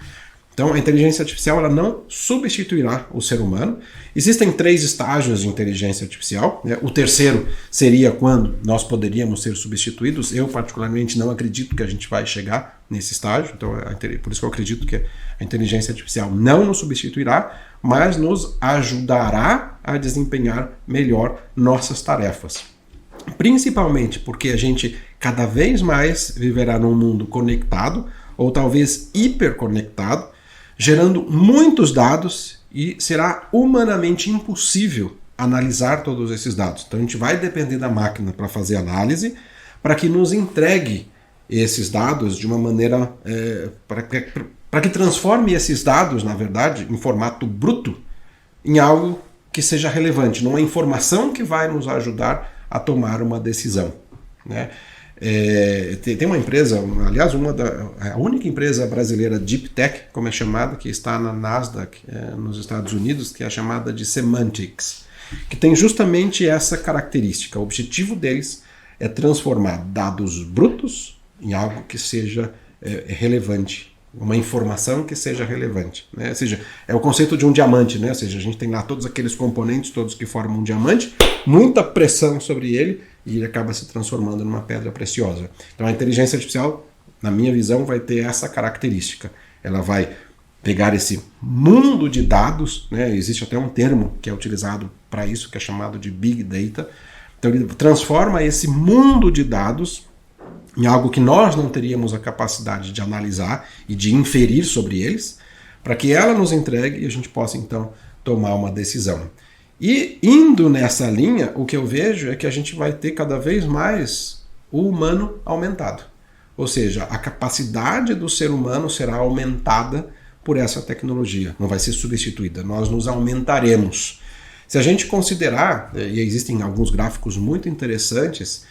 [SPEAKER 2] Então, a inteligência artificial ela não substituirá o ser humano. Existem 3 estágios de inteligência artificial. Né? O terceiro seria quando nós poderíamos ser substituídos. Eu, particularmente, não acredito que a gente vai chegar nesse estágio. Então, por isso que eu acredito que a inteligência artificial não nos substituirá, mas nos ajudará a desempenhar melhor nossas tarefas. Principalmente porque a gente cada vez mais viverá num mundo conectado, ou talvez hiperconectado, gerando muitos dados e será humanamente impossível analisar todos esses dados. Então a gente vai depender da máquina para fazer análise, para que nos entregue esses dados de uma maneira para que transforme esses dados, na verdade, em formato bruto, em algo que seja relevante, numa informação que vai nos ajudar a tomar uma decisão, né? Tem uma empresa, aliás, a única empresa brasileira Deep Tech, como é chamada, que está na Nasdaq nos Estados Unidos, que é chamada de Semantics, que tem justamente essa característica. O objetivo deles é transformar dados brutos em algo que seja relevante, uma informação que seja relevante, né? Ou seja, é o conceito de um diamante, né? Ou seja, a gente tem lá todos aqueles componentes, todos que formam um diamante, muita pressão sobre ele e ele acaba se transformando numa pedra preciosa. Então a inteligência artificial, na minha visão, vai ter essa característica. Ela vai pegar esse mundo de dados, né? Existe até um termo que é utilizado para isso, que é chamado de Big Data. Então ele transforma esse mundo de dados em algo que nós não teríamos a capacidade de analisar e de inferir sobre eles, para que ela nos entregue e a gente possa então tomar uma decisão. E indo nessa linha, o que eu vejo é que a gente vai ter cada vez mais o humano aumentado. Ou seja, a capacidade do ser humano será aumentada por essa tecnologia, não vai ser substituída, nós nos aumentaremos. Se a gente considerar, e existem alguns gráficos muito interessantes,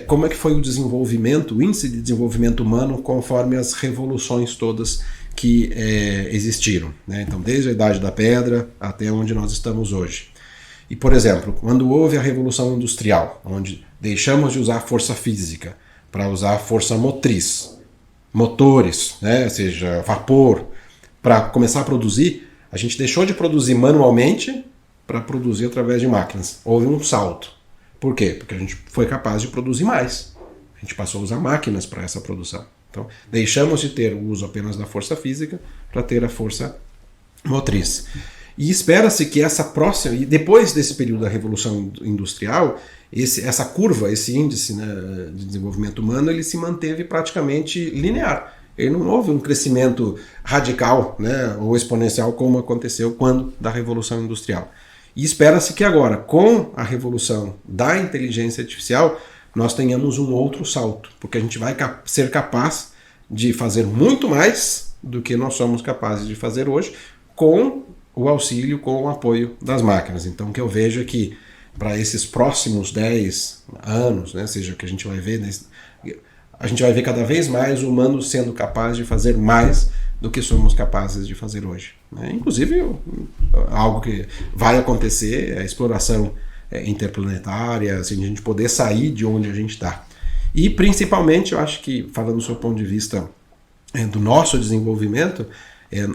[SPEAKER 2] como é que foi o desenvolvimento, o índice de desenvolvimento humano conforme as revoluções todas que existiram, né? Então, desde a Idade da Pedra até onde nós estamos hoje. E, por exemplo, quando houve a Revolução Industrial, onde deixamos de usar força física para usar força motriz, motores, né? Ou seja, vapor, para começar a produzir, a gente deixou de produzir manualmente para produzir através de máquinas. Houve um salto. Por quê? Porque a gente foi capaz de produzir mais. A gente passou a usar máquinas para essa produção. Então, deixamos de ter o uso apenas da força física para ter a força motriz. E espera-se que essa próxima, e depois desse período da Revolução Industrial, essa curva, esse índice, né, de desenvolvimento humano, ele se manteve praticamente linear. Ele não houve um crescimento radical, né, ou exponencial como aconteceu quando da Revolução Industrial. E espera-se que agora, com a revolução da inteligência artificial, nós tenhamos um outro salto, porque a gente vai ser capaz de fazer muito mais do que nós somos capazes de fazer hoje, com o auxílio, com o apoio das máquinas. Então, o que eu vejo é que para esses próximos 10 anos, né, seja o que a gente vai ver, a gente vai ver cada vez mais o humano sendo capaz de fazer mais do que somos capazes de fazer hoje, né? Inclusive, algo que vai acontecer é a exploração interplanetária, assim, a gente poder sair de onde a gente está. E, principalmente, eu acho que, falando do seu ponto de vista do nosso desenvolvimento,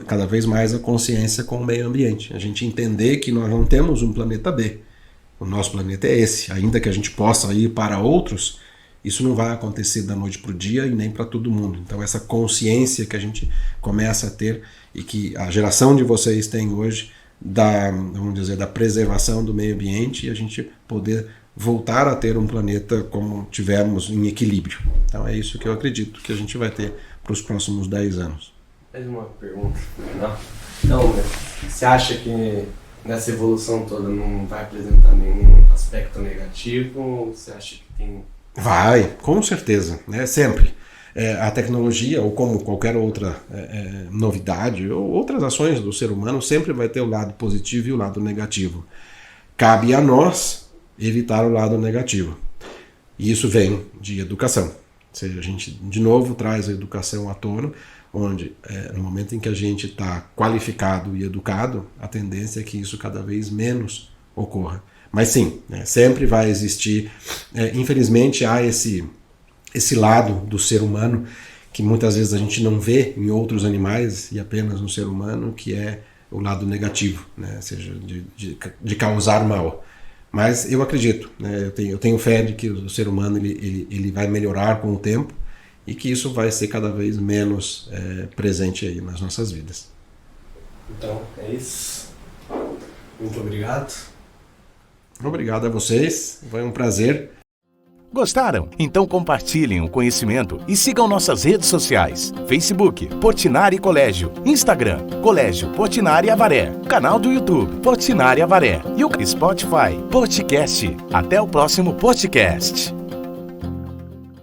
[SPEAKER 2] cada vez mais a consciência com o meio ambiente. A gente entender que nós não temos um planeta B. O nosso planeta é esse. Ainda que a gente possa ir para outros, isso não vai acontecer da noite para o dia e nem para todo mundo. Então essa consciência que a gente começa a ter e que a geração de vocês tem hoje vamos dizer, da preservação do meio ambiente e a gente poder voltar a ter um planeta como tivemos em equilíbrio. Então é isso que eu acredito que a gente vai ter para os próximos 10 anos.
[SPEAKER 5] Mais uma pergunta. Não. Então, você acha que nessa evolução toda não vai apresentar nenhum aspecto negativo? Ou você acha que tem...
[SPEAKER 2] Vai, com certeza, né? Sempre. A tecnologia, ou como qualquer outra novidade, ou outras ações do ser humano, sempre vai ter o lado positivo e o lado negativo. Cabe a nós evitar o lado negativo. E isso vem de educação. Ou seja, a gente, de novo, traz a educação à tona, onde, no momento em que a gente está qualificado e educado, a tendência é que isso cada vez menos ocorra. Mas sim, né, sempre vai existir, infelizmente há esse lado do ser humano que muitas vezes a gente não vê em outros animais e apenas no ser humano, que é o lado negativo, né, ou seja, de causar mal. Mas eu acredito, né, eu tenho fé de que o ser humano ele vai melhorar com o tempo e que isso vai ser cada vez menos presente aí nas nossas vidas.
[SPEAKER 5] Então, é isso. Muito obrigado.
[SPEAKER 2] Obrigado a vocês, foi um prazer.
[SPEAKER 1] Gostaram? Então compartilhem o conhecimento e sigam nossas redes sociais. Facebook, Portinari Colégio. Instagram, Colégio Portinari Avaré. Canal do YouTube, Portinari Avaré. E o Spotify, Podcast. Até o próximo podcast.